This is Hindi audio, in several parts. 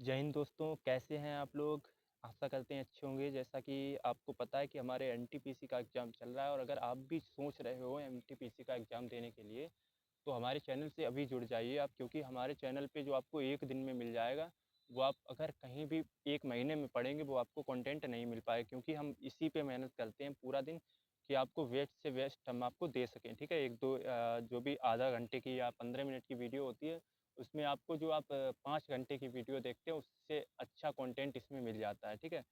जय हिंद दोस्तों, कैसे हैं आप लोग? आशा करते हैं अच्छे होंगे। जैसा कि आपको पता है कि हमारे एनटीपीसी का एग्ज़ाम चल रहा है और अगर आप भी सोच रहे हो एनटीपीसी का एग्ज़ाम देने के लिए, तो हमारे चैनल से अभी जुड़ जाइए आप, क्योंकि हमारे चैनल पे जो आपको 1 दिन में मिल जाएगा, वो आप अगर कहीं भी 1 महीने में पढ़ेंगे, वो आपको कंटेंट नहीं मिल पाएगा, क्योंकि हम इसी पे मेहनत करते हैं पूरा दिन कि आपको वेस्ट से वेस्ट हम आपको दे सकें, ठीक है? 1-2 जो भी आधा घंटे की या 15 मिनट की वीडियो होती है, उसमें आपको जो आप 5 घंटे की वीडियो देखते हैं, उससे अच्छा कंटेंट इसमें मिल जाता है, ठीक है?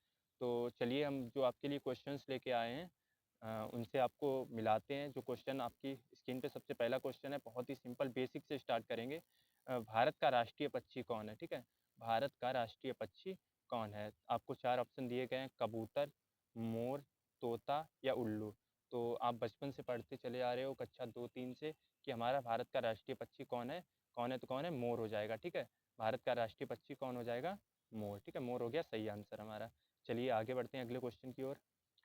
तो चलिए हम जो आपके लिए क्वेश्चंस लेके आए हैं उनसे आपको मिलाते हैं। जो क्वेश्चन आपकी स्क्रीन पे सबसे पहला क्वेश्चन है, बहुत ही सिंपल बेसिक से स्टार्ट करेंगे। भारत का राष्ट्रीय पक्षी कौन है? ठीक है? भारत का राष्ट्रीय पक्षी कौन है? आपको 4 ऑप्शन दिए गए हैं, कबूतर, मोर, तोता या उल्लू। तो आप बचपन से पढ़ते चले आ रहे हो कक्षा 2-3 से कि हमारा भारत का राष्ट्रीय पक्षी कौन है? कौन है तो कौन है? मोर हो जाएगा, ठीक है? भारत का राष्ट्रीय पक्षी कौन हो जाएगा? मोर, ठीक है? मोर हो गया सही आंसर हमारा। चलिए आगे बढ़ते हैं अगले क्वेश्चन की ओर।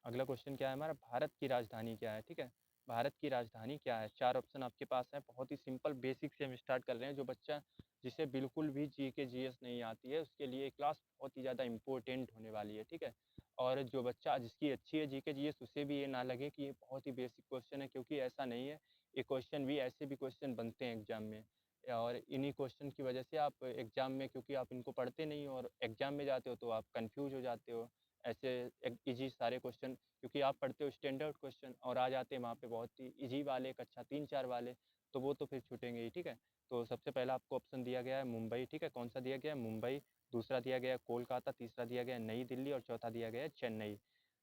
अगला क्वेश्चन क्या है हमारा? भारत की राजधानी क्या है? ठीक है? भारत की राजधानी क्या है? 4 ऑप्शन आपके पास है। बहुत ही सिंपल बेसिक से हम स्टार्ट कर रहे हैं। जो बच्चा जिसे बिल्कुल भी जीके जीएस नहीं आती है, उसके लिए ये क्लास बहुत ही ज़्यादा इम्पोर्टेंट होने वाली है, ठीक है? और जो बच्चा जिसकी अच्छी है जीके जीएस, उसे भी ये ना लगे कि ये बहुत ही बेसिक क्वेश्चन है, क्योंकि ऐसा नहीं है। ये क्वेश्चन भी ऐसे भी क्वेश्चन बनते हैं एग्जाम में, और इन्हीं क्वेश्चन की वजह से आप एग्जाम में, क्योंकि आप इनको पढ़ते नहीं हो और एग्जाम में जाते हो, तो आप कंफ्यूज हो जाते हो। ऐसे इजी सारे क्वेश्चन, क्योंकि आप पढ़ते हो स्टैंडर्ड क्वेश्चन और आ जाते हैं वहाँ पे बहुत ही इजी वाले, कक्षा 3-4 वाले, तो वो तो फिर छूटेंगे ही, ठीक है? तो सबसे पहला आपको ऑप्शन दिया गया है मुंबई, ठीक है? कौन सा दिया गया है? मुंबई। दूसरा दिया गया है कोलकाता, तीसरा दिया गया है नई दिल्ली और चौथा दिया गया है चेन्नई,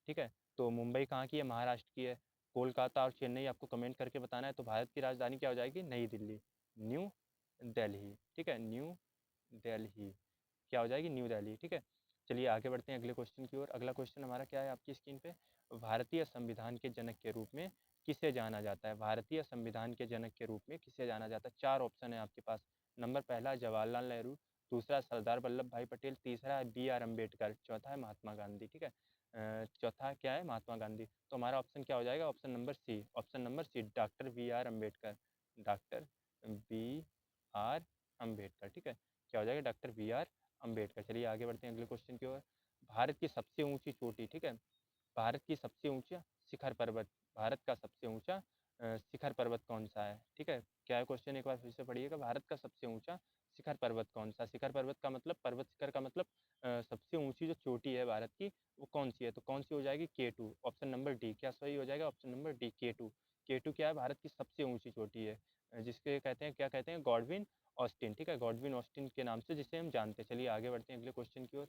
ठीक है? तो मुंबई कहाँ की है? महाराष्ट्र की है। कोलकाता और चेन्नई आपको कमेंट करके बताना है। तो भारत की राजधानी क्या हो जाएगी? नई दिल्ली, न्यू दिल्ली, ठीक है? न्यू दिल्ली क्या हो जाएगी? न्यू दिल्ली, ठीक है? चलिए आगे बढ़ते हैं अगले क्वेश्चन की ओर। अगला क्वेश्चन हमारा क्या है आपकी स्क्रीन पे? भारतीय संविधान के जनक के रूप में किसे जाना जाता है? भारतीय संविधान के जनक के रूप में किसे जाना जाता है? 4 ऑप्शन है आपके पास। नंबर पहला जवाहरलाल नेहरू, दूसरा सरदार वल्लभ भाई पटेल, तीसरा है बी आर अम्बेडकर, चौथा है महात्मा गांधी, ठीक है? चौथा क्या है? महात्मा गांधी। तो हमारा ऑप्शन क्या हो जाएगा? Option number C. Option number C, doctor B R Ambedkar. Doctor B R Ambedkar, ठीक है? क्या हो जाएगा? Doctor B R Ambedkar. चलिए आगे बढ़ते हैं अगले क्वेश्चन की ओर। भारत की सबसे ऊंची चोटी, ठीक है? भारत की सबसे ऊंचा शिखर पर्वत, भारत का सबसे ऊंचा शिखर पर्वत कौन सा है? ठीक है? क्या है क्वेश्चन? एक बार फिर से पढ़िएगा। भारत का सबसे ऊंचा शिखर पर्वत कौन सा? शिखर पर्वत का मतलब, पर्वत शिखर का मतलब सबसे ऊंची जो चोटी है भारत की, वो कौन सी है? तो कौन सी हो जाएगी? K2। ऑप्शन नंबर डी क्या सही हो जाएगा? Option number D, K2। K2 क्या है? भारत की सबसे ऊंची चोटी है, जिसके कहते हैं, क्या कहते हैं? गॉडविन ऑस्टिन, ठीक है? गॉडविन ऑस्टिन के नाम से जिसे हम जानते हैं। चलिए आगे बढ़ते हैं अगले क्वेश्चन की ओर।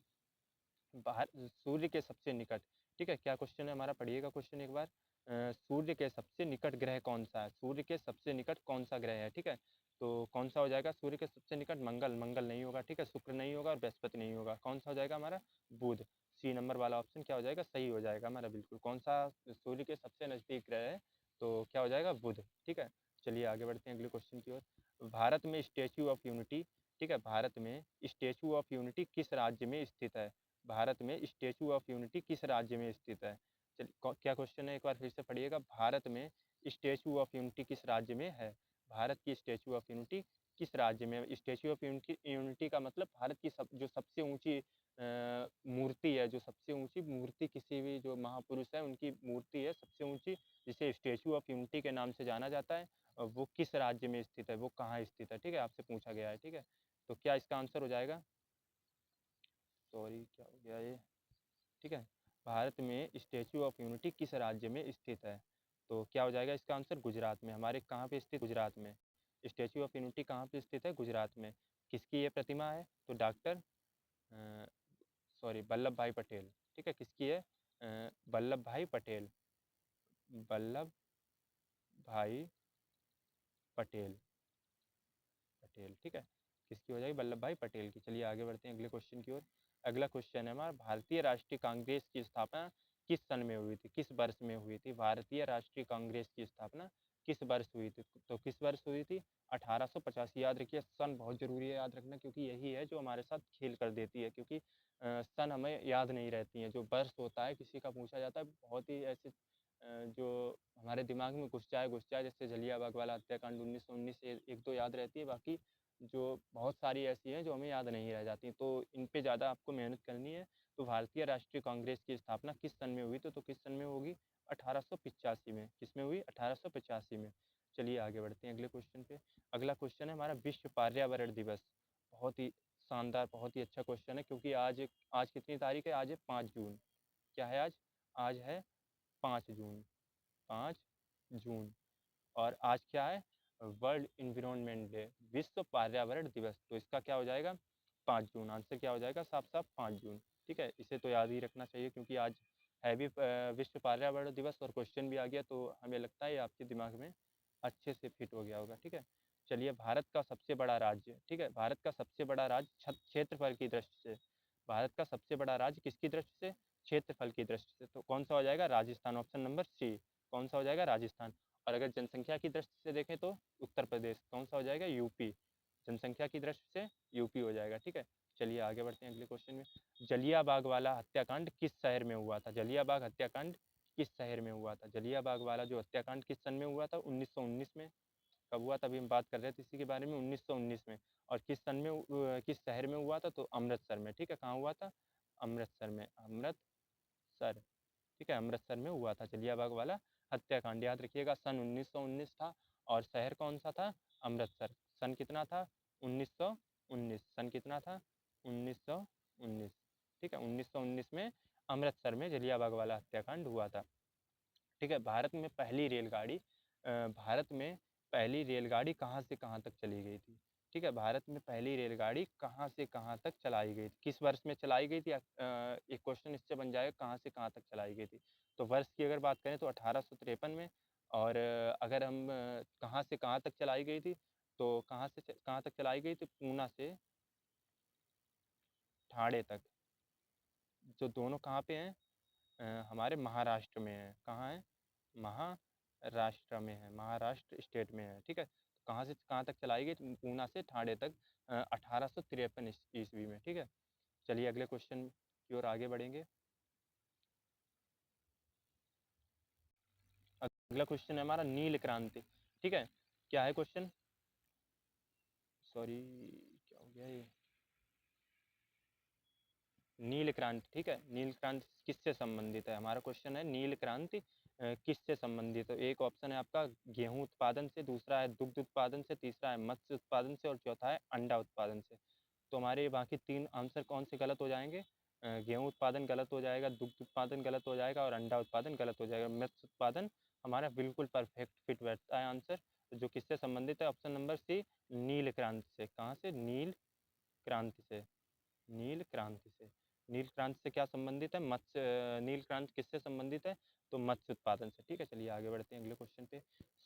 बाहर सूर्य के सबसे निकट, ठीक है? क्या क्वेश्चन है हमारा? पढ़िएगा क्वेश्चन एक बार। सूर्य के सबसे निकट ग्रह कौन सा है? सूर्य के सबसे निकट कौन सा ग्रह है? ठीक है? तो कौन सा हो जाएगा सूर्य के सबसे निकट? मंगल, मंगल नहीं होगा, ठीक है? शुक्र नहीं होगा और बृहस्पति नहीं होगा। कौन सा हो जाएगा हमारा? बुध। सी नंबर वाला ऑप्शन क्या हो जाएगा? सही हो जाएगा हमारा, बिल्कुल। कौन सा सूर्य के सबसे नज़दीक ग्रह है? तो क्या हो जाएगा? बुध, ठीक है? चलिए आगे बढ़ते हैं अगले क्वेश्चन की ओर। भारत में स्टेचू ऑफ यूनिटी, ठीक है? भारत में स्टेचू ऑफ यूनिटी किस राज्य में स्थित है? भारत में स्टेचू ऑफ यूनिटी किस राज्य में स्थित है? क्या क्वेश्चन है? एक बार फिर से पढ़िएगा। भारत में स्टेचू ऑफ यूनिटी किस राज्य में है? भारत की स्टेचू ऑफ यूनिटी किस राज्य में है? स्टेचू ऑफ यूनिटी, यूनिटी का मतलब भारत की जो सबसे ऊंची मूर्ति है, जो सबसे ऊंची मूर्ति किसी भी जो महापुरुष है उनकी मूर्ति है सबसे ऊंची, जिसे स्टेचू ऑफ यूनिटी के नाम से जाना जाता है। और वो किस राज्य में स्थित है? वो कहाँ स्थित है? ठीक है? आपसे पूछा गया है, ठीक है? तो क्या इसका आंसर हो जाएगा? सॉरी, क्या हो गया ये? ठीक है? भारत में स्टैचू ऑफ यूनिटी किस राज्य में स्थित है? तो क्या हो जाएगा इसका आंसर? गुजरात में। हमारे कहाँ पे स्थित? गुजरात में। स्टैचू ऑफ यूनिटी कहाँ पे स्थित है? गुजरात में। किसकी ये प्रतिमा है? तो डॉक्टर सॉरी, वल्लभ भाई पटेल, ठीक है? किसकी है? वल्लभ भाई पटेल, वल्लभ भाई पटेल, पटेल, ठीक है? किसकी हो जाएगी? वल्लभ भाई पटेल की। चलिए आगे बढ़ते हैं अगले क्वेश्चन की ओर। अगला क्वेश्चन है हमारा, भारतीय राष्ट्रीय कांग्रेस की स्थापना किस सन में हुई थी? किस वर्ष में हुई थी? भारतीय राष्ट्रीय कांग्रेस की स्थापना किस वर्ष हुई थी? तो किस वर्ष हुई थी? 1885। याद रखिए, सन बहुत जरूरी है याद रखना, क्योंकि यही है जो हमारे साथ खेल कर देती है, क्योंकि सन हमें याद नहीं रहती हैं। जो वर्ष होता है किसी का पूछा जाता है, बहुत ही ऐसे जो हमारे दिमाग में घुस जाए, जैसे जलियांवाला बाग वाला हत्याकांड 1919 से 1-2 याद रहती है, बाकी जो बहुत सारी ऐसी हैं जो हमें याद नहीं रह जाती, तो इन पे ज़्यादा आपको मेहनत करनी है। तो भारतीय राष्ट्रीय कांग्रेस की स्थापना किस सन में हुई थी? तो किस सन में होगी? 1885 में। किस में हुई? 1885 में। चलिए आगे बढ़ते हैं अगले क्वेश्चन पे। अगला क्वेश्चन है हमारा विश्व पर्यावरण दिवस। बहुत ही शानदार, बहुत ही अच्छा क्वेश्चन है, क्योंकि आज आज कितनी तारीख है? आज है 5 जून। क्या है आज? आज है 5 जून। 5 जून। और आज क्या है? वर्ल्ड इन्वायरमेंट डे, विश्व पर्यावरण दिवस। तो इसका क्या हो जाएगा? 5 जून। आंसर क्या हो जाएगा? साफ साफ 5 जून। ठीक है, इसे तो याद ही रखना चाहिए, क्योंकि आज है भी विश्व पर्यावरण दिवस, और क्वेश्चन भी आ गया, तो हमें लगता है ये आपके दिमाग में अच्छे से फिट हो गया होगा। ठीक है, चलिए भारत का सबसे बड़ा राज्य। ठीक है, भारत का सबसे बड़ा राज्य क्षेत्रफल की दृष्टि से। भारत का सबसे बड़ा राज्य किसकी दृष्टि से? क्षेत्रफल की दृष्टि से। तो कौन सा हो जाएगा? राजस्थान। Option number C. कौन सा हो जाएगा? राजस्थान। और अगर जनसंख्या की दृष्टि से देखें तो उत्तर प्रदेश। कौन सा हो जाएगा? यूपी। जनसंख्या की दृष्टि से यूपी हो जाएगा। ठीक है, चलिए आगे बढ़ते हैं अगले क्वेश्चन में। जलियाबाग वाला हत्याकांड किस शहर में हुआ था? जलियाबाग हत्याकांड किस शहर में हुआ था? जलियाबाग वाला जो हत्याकांड किस सन में हुआ था? 1919 में। कब हुआ था? अभी हम बात कर रहे थे इसी के बारे में, 1919 में। और किस सन में किस शहर में हुआ था? तो अमृतसर में। ठीक है, कहाँ हुआ था? अमृतसर में। अमृतसर। ठीक है, अमृतसर में हुआ था जलियाबाग वाला हत्याकांड। याद रखिएगा, सन 1919 था, और शहर कौन सा था? अमृतसर। सन कितना था? 1919। सन कितना था? 1919। ठीक है, 1919 में अमृतसर में जलियाबाग वाला हत्याकांड हुआ था। ठीक है, भारत में पहली रेलगाड़ी कहाँ से कहाँ तक चली गई थी? ठीक है, भारत में पहली रेलगाड़ी कहाँ से कहाँ तक चलाई गई थी? किस वर्ष में चलाई गई थी? एक क्वेश्चन इससे बन जाएगा, कहाँ से कहाँ तक चलाई गई थी। तो वर्ष की अगर बात करें तो 1853 में। और अगर हम कहाँ से कहाँ तक चलाई गई थी, तो कहाँ तक चलाई गई थी? पूना से ठाणे तक। जो दोनों कहाँ पे हैं? हमारे महाराष्ट्र में है। कहाँ है? महाराष्ट्र में है, महाराष्ट्र स्टेट में है। ठीक है, तो कहाँ से कहाँ तक चलाई गई? तो पूना से ठाणे तक 1853 ईस्वी में। ठीक है, चलिए अगले क्वेश्चन की ओर आगे बढ़ेंगे। अगला क्वेश्चन है हमारा नील क्रांति। ठीक है, क्या है क्वेश्चन? सॉरी, क्या हो गया ये? नील क्रांति। ठीक है, नील क्रांति किससे संबंधित है? हमारा क्वेश्चन है नील क्रांति किससे संबंधित है? एक ऑप्शन है आपका गेहूं उत्पादन से, दूसरा है दुग्ध उत्पादन से, तीसरा है मत्स्य उत्पादन से, और चौथा है अंडा उत्पादन से। तो हमारे बाकी तीन आंसर कौन से गलत हो जाएंगे? गेहूं उत्पादन गलत हो जाएगा, दुग्ध उत्पादन गलत हो जाएगा, और अंडा उत्पादन गलत हो जाएगा। मत्स्य उत्पादन हमारा बिल्कुल परफेक्ट फिट बैठता है आंसर, जो किससे संबंधित है? ऑप्शन नंबर सी, नील क्रांति से। कहाँ से? नील क्रांति से। नील क्रांति से। नील क्रांति से क्या संबंधित है? नील क्रांति किससे संबंधित है? तो मत्स्य उत्पादन से। ठीक है, चलिए आगे बढ़ते हैं अगले क्वेश्चन पे।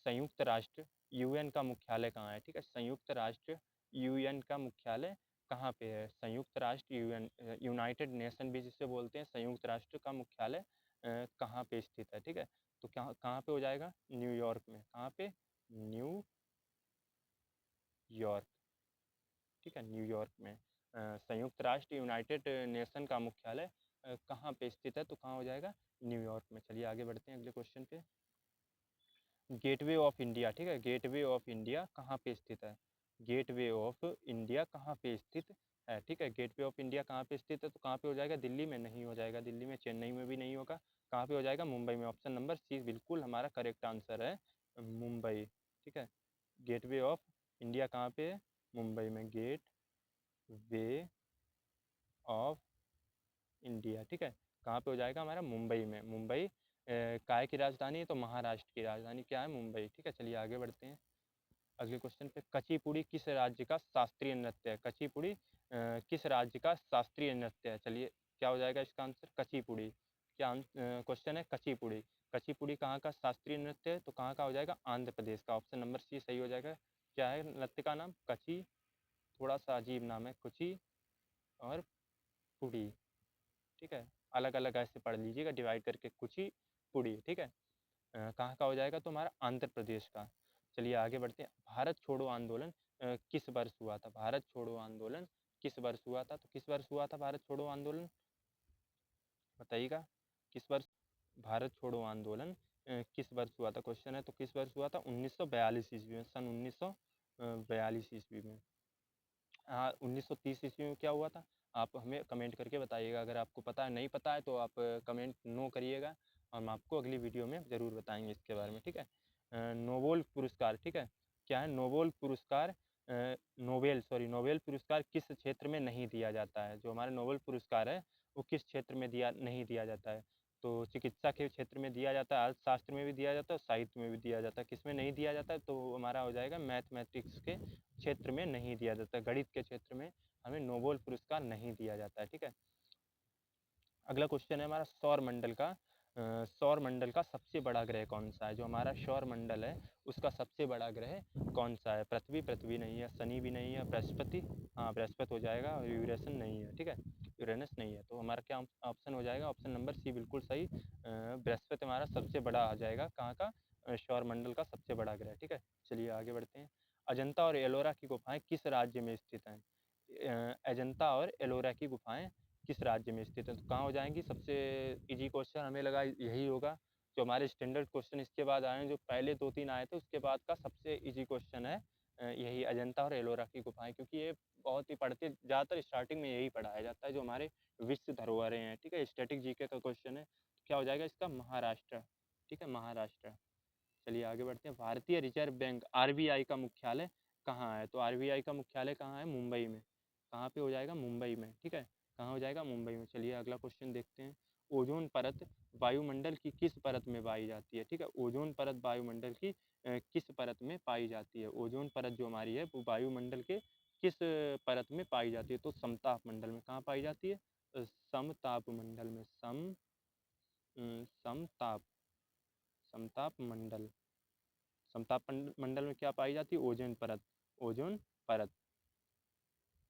संयुक्त राष्ट्र यूएन का मुख्यालय कहाँ है? ठीक है, संयुक्त राष्ट्र यूएन का मुख्यालय कहाँ पे है? संयुक्त राष्ट्र यूएन, यूनाइटेड नेशन भी जिसे बोलते हैं, संयुक्त राष्ट्र का मुख्यालय कहाँ पे स्थित है? ठीक है, तो कहाँ कहाँ पे हो जाएगा? न्यूयॉर्क में। कहाँ पे? न्यूयॉर्क। ठीक है, न्यूयॉर्क में। संयुक्त राष्ट्र यूनाइटेड नेशन का मुख्यालय कहाँ पे स्थित है? तो कहाँ हो जाएगा? न्यूयॉर्क में। चलिए आगे बढ़ते हैं अगले क्वेश्चन पे। Gateway of India. ठीक है, गेटवे ऑफ इंडिया कहाँ पे स्थित है? गेटवे ऑफ इंडिया कहाँ पे स्थित है? ठीक है, गेटवे ऑफ इंडिया कहाँ पे स्थित है? तो कहाँ पे हो जाएगा? दिल्ली में नहीं हो जाएगा, दिल्ली में, चेन्नई में भी नहीं होगा। कहाँ पे हो जाएगा? मुंबई में। ऑप्शन नंबर सी बिल्कुल हमारा करेक्ट आंसर है, मुंबई। ठीक है, गेटवे ऑफ इंडिया कहाँ पे है? मुंबई में। Gateway of India. ठीक है, कहाँ पे हो जाएगा? हमारा मुंबई में। मुंबई काय की राजधानी है? तो महाराष्ट्र की राजधानी क्या है? मुंबई। ठीक है, चलिए आगे बढ़ते हैं अगले क्वेश्चन पे। कचिपुड़ी किस राज्य का शास्त्रीय नृत्य है? कचिपुड़ी किस राज्य का शास्त्रीय नृत्य है? चलिए, क्या हो जाएगा इसका आंसर? कचिपुड़ी। क्या क्वेश्चन है? कचिपुड़ी। कचिपुड़ी कहाँ का शास्त्रीय नृत्य है? तो कहाँ का हो जाएगा? आंध्र प्रदेश का। ऑप्शन नंबर सी सही हो जाएगा। क्या है नृत्य का नाम? कची। थोड़ा सा अजीब नाम है, कुची और पुड़ी। ठीक है, अलग अलग ऐसे पढ़ लीजिएगा डिवाइड करके, कुची पुड़ी। ठीक है, कहाँ का हो जाएगा? तो हमारा आंध्र प्रदेश का। चलिए आगे बढ़ते हैं। भारत छोड़ो आंदोलन किस वर्ष हुआ था? भारत छोड़ो आंदोलन किस वर्ष हुआ था? तो किस वर्ष हुआ था भारत छोड़ो आंदोलन? बताइएगा, किस वर्ष भारत छोड़ो आंदोलन किस वर्ष हुआ था? क्वेश्चन है, तो किस वर्ष हुआ था? 1942 ईस्वी में। सन 1942 ईस्वी में। हाँ, 1930 ईस्वी में क्या हुआ था? आप हमें कमेंट करके बताइएगा। अगर आपको पता है, नहीं पता है तो आप कमेंट नो करिएगा और हम आपको अगली वीडियो में ज़रूर बताएँगे इसके बारे में, ठीक है? नोबेल पुरस्कार, ठीक है? क्या है नोबेल पुरस्कार? नोबेल पुरस्कार किस क्षेत्र में नहीं दिया जाता है? जो हमारा नोबेल पुरस्कार है, वो किस क्षेत्र में नहीं दिया जाता है? तो चिकित्सा के क्षेत्र में दिया जाता है, अर्थशास्त्र में भी दिया जाता है और साहित्य में भी दिया जाता है। किसमें नहीं दिया जाता है? तो हमारा हो जाएगा मैथमेटिक्स के क्षेत्र में नहीं दिया जाता है। गणित के क्षेत्र में हमें नोबेल पुरस्कार नहीं दिया जाता है, ठीक है? अगला क्वेश्चन है हमारा सौर मंडल का सबसे बड़ा ग्रह कौन सा है? जो हमारा सौर मंडल है, उसका सबसे बड़ा ग्रह कौन सा है? पृथ्वी नहीं है, शनि भी नहीं है, बृहस्पति, हाँ बृहस्पति हो जाएगा, और यूरेनस नहीं है, ठीक है? यूरेनस नहीं है, तो हमारा क्या ऑप्शन हो जाएगा? ऑप्शन नंबर सी बिल्कुल सही। बृहस्पति हमारा सबसे बड़ा आ जाएगा, कहाँ का? सौर मंडल का सबसे बड़ा ग्रह, ठीक है? चलिए आगे बढ़ते हैं। अजंता और एलोरा की गुफाएं किस राज्य में स्थित हैं? अजंता और एलोरा की गुफाएं किस राज्य में स्थित है? तो कहाँ हो जाएंगी? सबसे इजी क्वेश्चन हमें लगा यही होगा। जो हमारे स्टैंडर्ड क्वेश्चन इसके बाद आए हैं, जो पहले 2-3 आए थे, उसके बाद का सबसे इजी क्वेश्चन है यही अजंता और एलोरा की गुफाएं, क्योंकि ये बहुत ही पढ़ते ज़्यादातर स्टार्टिंग में यही पढ़ाया जाता है, जो हमारे विश्व धरोहरें हैं, ठीक है? स्टैटिक जीके का क्वेश्चन है। तो क्या हो जाएगा इसका? महाराष्ट्र, ठीक है? महाराष्ट्र। चलिए आगे बढ़ते हैं। भारतीय रिजर्व बैंक आरबीआई का मुख्यालय कहाँ है? तो आरबीआई का मुख्यालय कहाँ है? मुंबई में। कहाँ पे हो जाएगा? मुंबई में, ठीक है? कहाँ हो जाएगा? मुंबई में। चलिए अगला क्वेश्चन देखते हैं। ओजोन परत वायुमंडल की किस परत में पाई जाती है? ठीक है? ओजोन परत वायुमंडल की किस परत में पाई जाती है? ओजोन परत जो हमारी है, वो वायुमंडल के किस परत में पाई जाती है? तो समताप मंडल में। कहाँ पाई जाती है? समताप मंडल में। समताप समताप मंडल। समताप मंडल में क्या पाई जाती है? ओजोन परत। ओजोन परत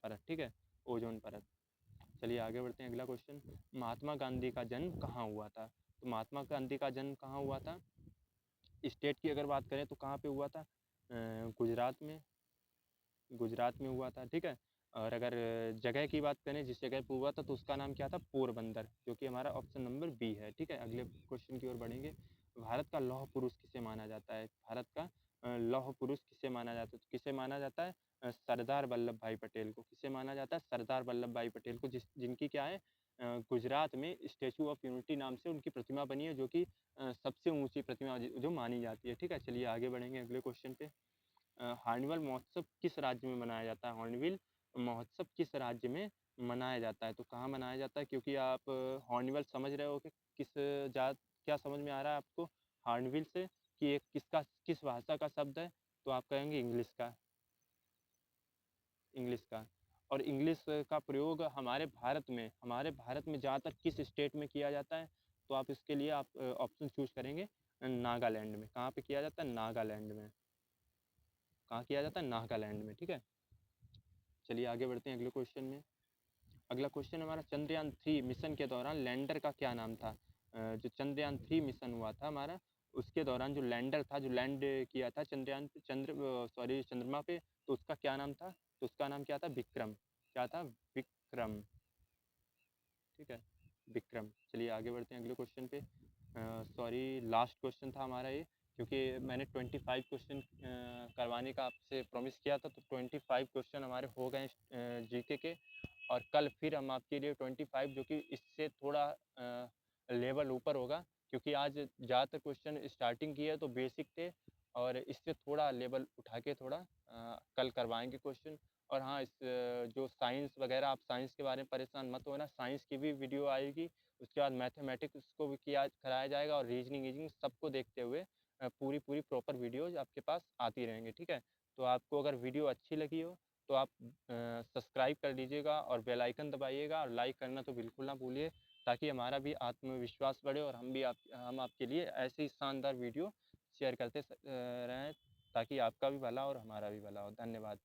परत, ठीक है? ओजोन परत। चलिए आगे बढ़ते हैं। अगला क्वेश्चन, महात्मा गांधी का जन्म कहाँ हुआ था? तो महात्मा गांधी का जन्म कहाँ हुआ था? स्टेट की अगर बात करें तो कहाँ पे हुआ था? गुजरात में। गुजरात में हुआ था, ठीक है? और अगर जगह की बात करें, जिस जगह पे हुआ था, तो उसका नाम क्या था? पोरबंदर, जो कि हमारा ऑप्शन नंबर बी है, ठीक है? अगले क्वेश्चन की ओर बढ़ेंगे। भारत का लौह पुरुष किसे माना जाता है? भारत का लौह पुरुष किसे माना जाता है? तो किसे माना जाता है? सरदार वल्लभ भाई पटेल को। किसे माना जाता है? सरदार वल्लभ भाई पटेल को, जिनकी क्या है, गुजरात में स्टेचू ऑफ यूनिटी नाम से उनकी प्रतिमा बनी है, जो कि सबसे ऊंची प्रतिमा जो मानी जाती है, ठीक है? चलिए आगे बढ़ेंगे अगले क्वेश्चन पे। हार्नबिल महोत्सव किस राज्य में मनाया जाता है? हॉर्नबिल महोत्सव किस राज्य में मनाया जाता है? तो कहाँ मनाया जाता है? क्योंकि आप हॉर्नबिल समझ रहे हो कि किस जात, क्या समझ में आ रहा है आपको हॉर्नबिल से, कि ये किस भाषा का शब्द है? तो आप कहेंगे इंग्लिश का। इंग्लिश का। और इंग्लिश का प्रयोग हमारे भारत में ज़्यादातर किस स्टेट में किया जाता है? तो आप इसके लिए आप ऑप्शन चूज करेंगे नागालैंड में। कहाँ पे किया जाता है? नागालैंड में। कहाँ किया जाता है? नागालैंड में, ठीक है? चलिए आगे बढ़ते हैं अगले क्वेश्चन में। अगला क्वेश्चन हमारा, चंद्रयान 3 मिशन के दौरान लैंडर का क्या नाम था? जो चंद्रयान 3 मिशन हुआ था हमारा, उसके दौरान जो लैंडर था, जो लैंड किया था चंद्रमा पे, तो उसका क्या नाम था? तो उसका नाम क्या था? विक्रम। क्या था? विक्रम, ठीक है? विक्रम। चलिए आगे बढ़ते हैं अगले क्वेश्चन पे। लास्ट क्वेश्चन था हमारा ये, क्योंकि मैंने 25 क्वेश्चन करवाने का आपसे प्रॉमिस किया था, तो 25 क्वेश्चन हमारे हो गए जीके के। और कल फिर हम आपके लिए 25, जो कि इससे थोड़ा लेवल ऊपर होगा, क्योंकि आज ज़्यादातर क्वेश्चन स्टार्टिंग की है तो बेसिक थे, और इससे थोड़ा लेवल उठा के थोड़ा कल करवाएंगे क्वेश्चन। और हाँ, जो साइंस वगैरह, आप साइंस के बारे में परेशान मत होना, साइंस की भी वीडियो आएगी। उसके बाद मैथमेटिक्स को भी कराया जाएगा, और रीजनिंग सबको देखते हुए पूरी पूरी प्रॉपर वीडियोज आपके पास आती रहेंगी, ठीक है? तो आपको अगर वीडियो अच्छी लगी हो तो आप सब्सक्राइब कर लीजिएगा और बेल आइकन दबाइएगा, और लाइक करना तो बिल्कुल ना भूलिए, ताकि हमारा भी आत्मविश्वास बढ़े, और हम आपके लिए ऐसे ही शानदार वीडियो शेयर करते रहें, ताकि आपका भी भला और हमारा भी भला हो। धन्यवाद।